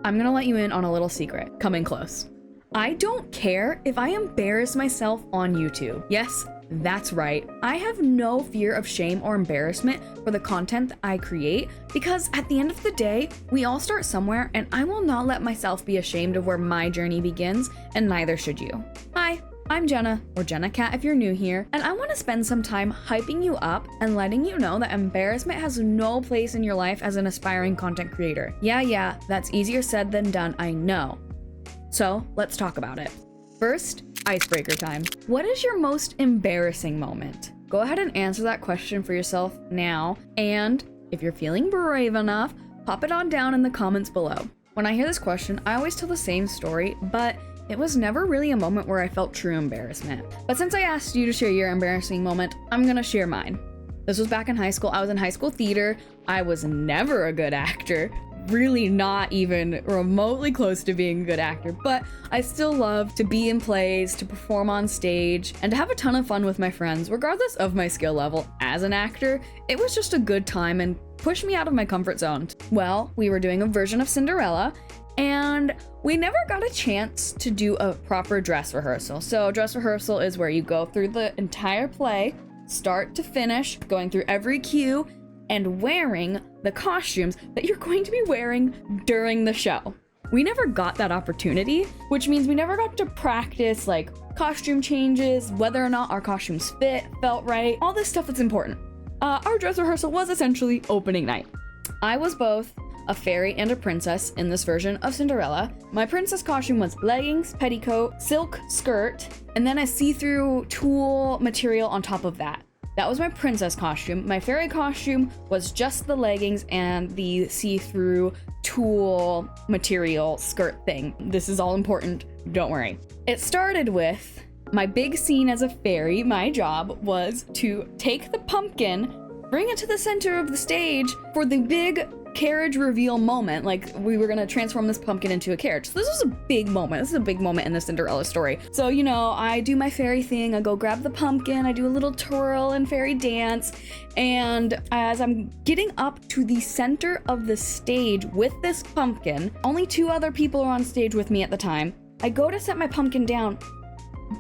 I'm gonna let you in on a little secret. Coming close. I don't care if I embarrass myself on YouTube. Yes, that's right. I have no fear of shame or embarrassment for the content that I create because at the end of the day, we all start somewhere and I will not let myself be ashamed of where my journey begins, and neither should you. Hi, I'm Jenna, or Jenna Cat if you're new here, and I want to spend some time hyping you up and letting you know that embarrassment has no place in your life as an aspiring content creator. Yeah, that's easier said than done, I know. So let's talk about it. First, icebreaker time. What is your most embarrassing moment? Go ahead and answer that question for yourself now, and if you're feeling brave enough, pop it on down in the comments below. When I hear this question, I always tell the same story, but it was never really a moment where I felt true embarrassment. But since I asked you to share your embarrassing moment, I'm gonna share mine. This was back in high school. I was in high school theater. I was never a good actor. Really not even remotely close to being a good actor, but I still love to be in plays, to perform on stage, and to have a ton of fun with my friends, regardless of my skill level as an actor. It was just a good time and pushed me out of my comfort zone. Well, we were doing a version of Cinderella, and we never got a chance to do a proper dress rehearsal. So dress rehearsal is where you go through the entire play, start to finish, going through every cue, and wearing the costumes that you're going to be wearing during the show. We never got that opportunity, which means we never got to practice like costume changes, whether or not our costumes felt right, all this stuff that's important. Our dress rehearsal was essentially opening night. I was both a fairy and a princess in this version of Cinderella. My princess costume was leggings, petticoat, silk skirt, and then a see-through tulle material on top of that. That was my princess costume. My fairy costume was just the leggings and the see-through tulle material skirt thing. This is all important, don't worry. It started with my big scene as a fairy. My job was to take the pumpkin, bring it to the center of the stage for the big carriage reveal moment. Like, we were gonna transform this pumpkin into a carriage. So this was a big moment. This is a big moment in the Cinderella story. So, you know, I do my fairy thing. I go grab the pumpkin. I do a little twirl and fairy dance. And as I'm getting up to the center of the stage with this pumpkin, only 2 other people are on stage with me at the time. I go to set my pumpkin down,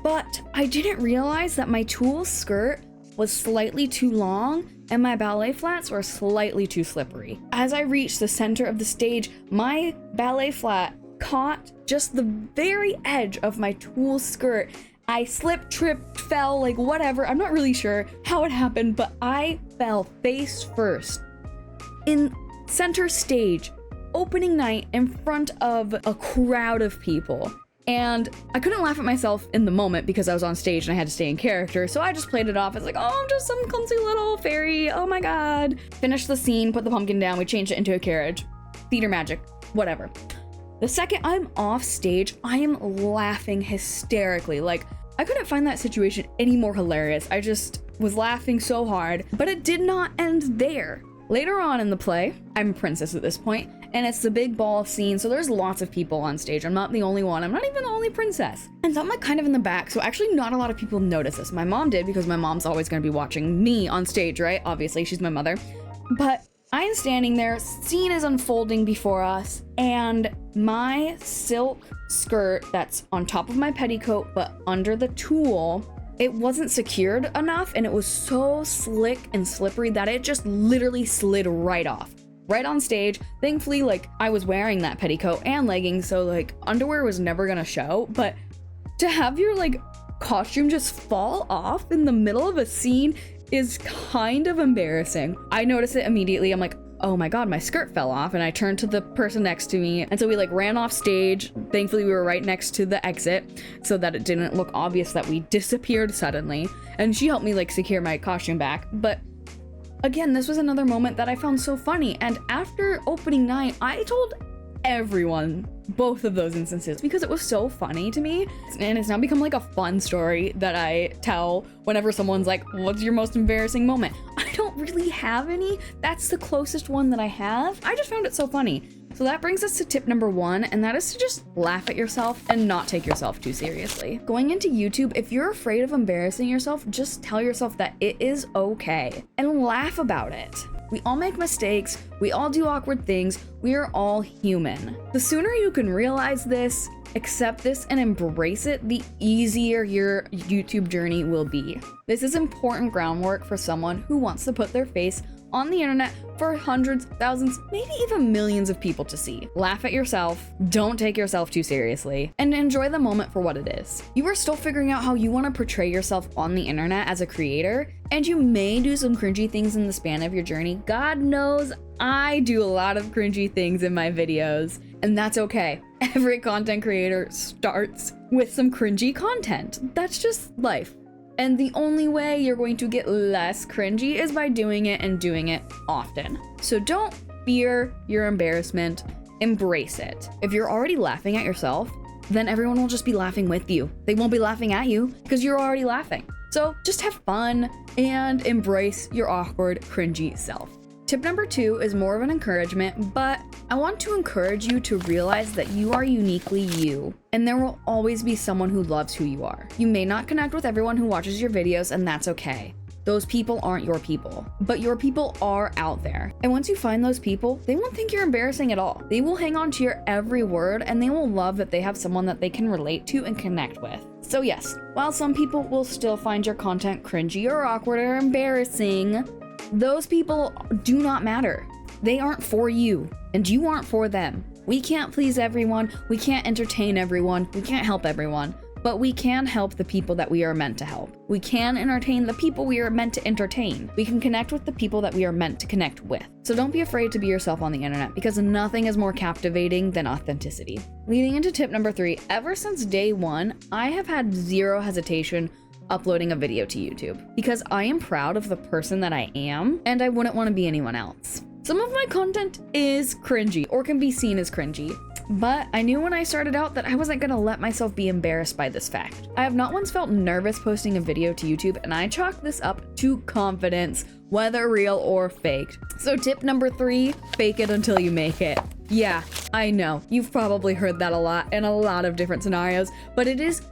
but I didn't realize that my tulle skirt was slightly too long and my ballet flats were slightly too slippery. As I reached the center of the stage, my ballet flat caught just the very edge of my tulle skirt. I slipped, tripped, fell, like whatever. I'm not really sure how it happened, but I fell face first in center stage, opening night in front of a crowd of people. And I couldn't laugh at myself in the moment because I was on stage and I had to stay in character, so I just played it off as like, oh, I'm just some clumsy little fairy, oh my god. Finished the scene, put the pumpkin down, we changed it into a carriage. Theater magic, whatever. The second I'm off stage, I am laughing hysterically. Like, I couldn't find that situation any more hilarious. I just was laughing so hard, but it did not end there. Later on in the play, I'm a princess at this point, and it's the big ball scene, so there's lots of people on stage. I'm not the only one. I'm not even the only princess. And so I'm like kind of in the back, so actually not a lot of people notice this. My mom did, because my mom's always gonna be watching me on stage, right? Obviously, she's my mother. But I'm standing there, scene is unfolding before us, and my silk skirt that's on top of my petticoat, but under the tulle, it wasn't secured enough, and it was so slick and slippery that it just literally slid right off. Right on stage. Thankfully, like, I was wearing that petticoat and leggings, so like underwear was never gonna show, but to have your like costume just fall off in the middle of a scene is kind of embarrassing. I noticed it immediately. I'm like, oh my god, my skirt fell off, and I turned to the person next to me, and so we like ran off stage. Thankfully we were right next to the exit so that it didn't look obvious that we disappeared suddenly, and she helped me like secure my costume back. But again, this was another moment that I found so funny, and after opening night I told everyone both of those instances because it was so funny to me, and it's now become like a fun story that I tell whenever someone's like, what's your most embarrassing moment? I don't really have any. That's the closest one that I have. I just found it so funny. So that brings us to tip number 1, and that is to just laugh at yourself and not take yourself too seriously. Going into YouTube, if you're afraid of embarrassing yourself, just tell yourself that it is okay and laugh about it. We all make mistakes, we all do awkward things, we are all human. The sooner you can realize this, accept this, and embrace it, the easier your YouTube journey will be. This is important groundwork for someone who wants to put their face on the internet for hundreds, thousands, maybe even millions of people to see. Laugh at yourself, don't take yourself too seriously, and enjoy the moment for what it is. You are still figuring out how you want to portray yourself on the internet as a creator, and you may do some cringy things in the span of your journey. God knows I do a lot of cringy things in my videos, and that's okay. Every content creator starts with some cringy content. That's just life. And the only way you're going to get less cringy is by doing it and doing it often. So don't fear your embarrassment, embrace it. If you're already laughing at yourself, then everyone will just be laughing with you. They won't be laughing at you because you're already laughing. So just have fun and embrace your awkward, cringy self. Tip number 2 is more of an encouragement, but I want to encourage you to realize that you are uniquely you, and there will always be someone who loves who you are. You may not connect with everyone who watches your videos, and that's okay. Those people aren't your people, but your people are out there. And once you find those people, they won't think you're embarrassing at all. They will hang on to your every word, and they will love that they have someone that they can relate to and connect with. So yes, while some people will still find your content cringy or awkward or embarrassing, those people do not matter. They aren't for you, and you aren't for them. We can't please everyone, we can't entertain everyone, we can't help everyone, but we can help the people that we are meant to help. We can entertain the people we are meant to entertain. We can connect with the people that we are meant to connect with. So don't be afraid to be yourself on the internet, because nothing is more captivating than authenticity. Leading into tip number 3, ever since day 1, I have had zero hesitation uploading a video to YouTube because I am proud of the person that I am, and I wouldn't want to be anyone else. Some of my content is cringy or can be seen as cringy, but I knew when I started out that I wasn't gonna let myself be embarrassed by this fact. I have not once felt nervous posting a video to YouTube, and I chalk this up to confidence, whether real or faked. So tip number 3, fake it until you make it. Yeah, I know, you've probably heard that a lot in a lot of different scenarios, but it is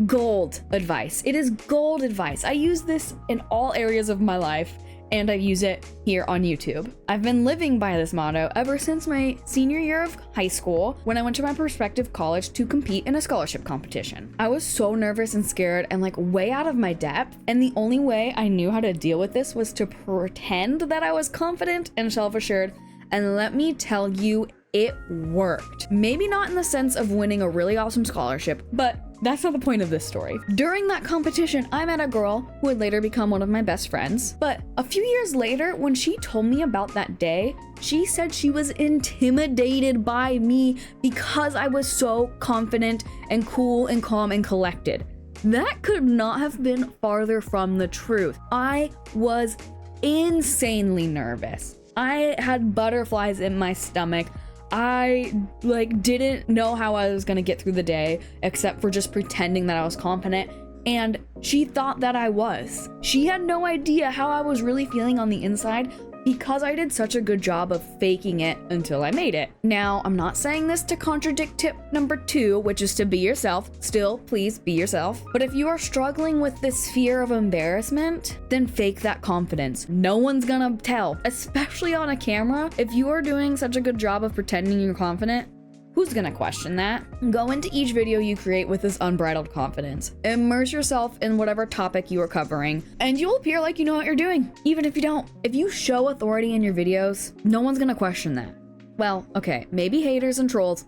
gold advice. It is gold advice. I use this in all areas of my life, and I use it here on YouTube. I've been living by this motto ever since my senior year of high school, when I went to my prospective college to compete in a scholarship competition. I was so nervous and scared and like way out of my depth, and the only way I knew how to deal with this was to pretend that I was confident and self-assured, and let me tell you, it worked. Maybe not in the sense of winning a really awesome scholarship, but that's not the point of this story. During that competition, I met a girl who would later become one of my best friends. But a few years later, when she told me about that day, she said she was intimidated by me because I was so confident and cool and calm and collected. That could not have been farther from the truth. I was insanely nervous. I had butterflies in my stomach. I didn't know how I was gonna get through the day except for just pretending that I was confident, and she thought that I was. She had no idea how I was really feeling on the inside because I did such a good job of faking it until I made it. Now, I'm not saying this to contradict tip number 2, which is to be yourself. Still, please be yourself. But if you are struggling with this fear of embarrassment, then fake that confidence. No one's gonna tell, especially on a camera. If you are doing such a good job of pretending you're confident, who's gonna question that? Go into each video you create with this unbridled confidence. Immerse yourself in whatever topic you are covering, and you'll appear like you know what you're doing, even if you don't. If you show authority in your videos, no one's gonna question that. Well, okay, maybe haters and trolls,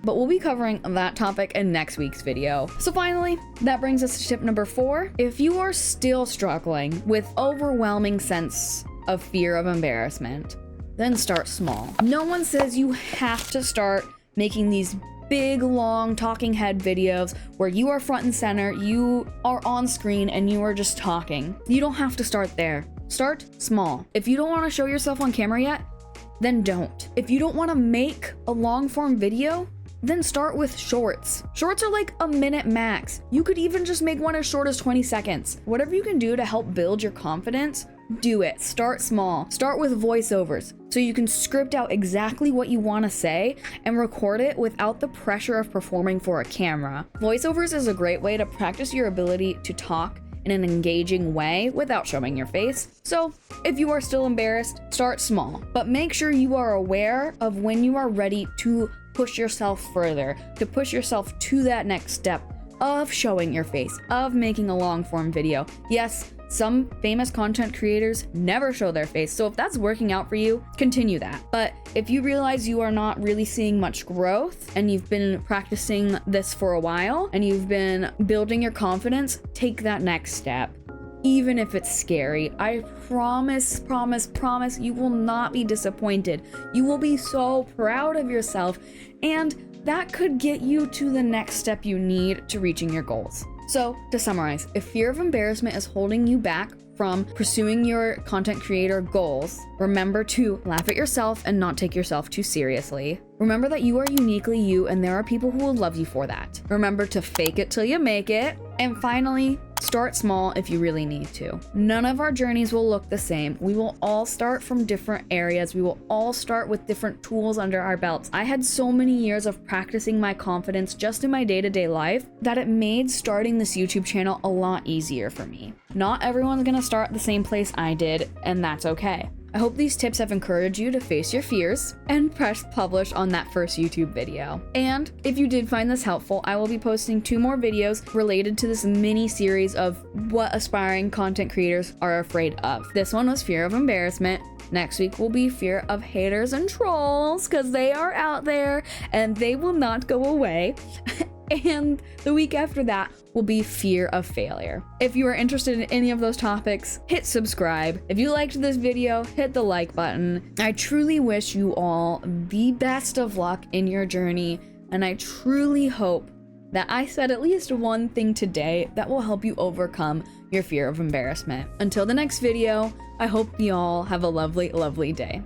but we'll be covering that topic in next week's video. So finally, that brings us to tip number 4. If you are still struggling with overwhelming sense of fear of embarrassment, then start small. No one says you have to start making these big, long talking head videos where you are front and center, you are on screen, and you are just talking. You don't have to start there. Start small. If you don't want to show yourself on camera yet, then don't. If you don't want to make a long form video, then start with shorts. Shorts are like a minute max. You could even just make one as short as 20 seconds. Whatever you can do to help build your confidence, do it. Start small. Start with voiceovers so you can script out exactly what you want to say and record it without the pressure of performing for a camera. Voiceovers is a great way to practice your ability to talk in an engaging way without showing your face. So if you are still embarrassed, start small, but make sure you are aware of when you are ready to push yourself further, to push yourself to that next step of showing your face, of making a long form video. Yes, some famous content creators never show their face, so if that's working out for you, continue that. But if you realize you are not really seeing much growth and you've been practicing this for a while and you've been building your confidence, take that next step. Even if it's scary, I promise, you will not be disappointed. You will be so proud of yourself, and that could get you to the next step you need to reaching your goals. So, to summarize, if fear of embarrassment is holding you back from pursuing your content creator goals, remember to laugh at yourself and not take yourself too seriously. Remember that you are uniquely you and there are people who will love you for that. Remember to fake it till you make it. And finally, start small if you really need to. None of our journeys will look the same. We will all start from different areas. We will all start with different tools under our belts. I had so many years of practicing my confidence just in my day-to-day life that it made starting this YouTube channel a lot easier for me. Not everyone's gonna start the same place I did, and that's okay. I hope these tips have encouraged you to face your fears and press publish on that first YouTube video. And if you did find this helpful, I will be posting 2 more videos related to this mini series of what aspiring content creators are afraid of. This one was fear of embarrassment. Next week will be fear of haters and trolls, because they are out there and they will not go away. And the week after that will be fear of failure. If you are interested in any of those topics, hit subscribe. If you liked this video, hit the like button. I truly wish you all the best of luck in your journey, and I truly hope that I said at least one thing today that will help you overcome your fear of embarrassment. Until the next video, I hope you all have a lovely, lovely day.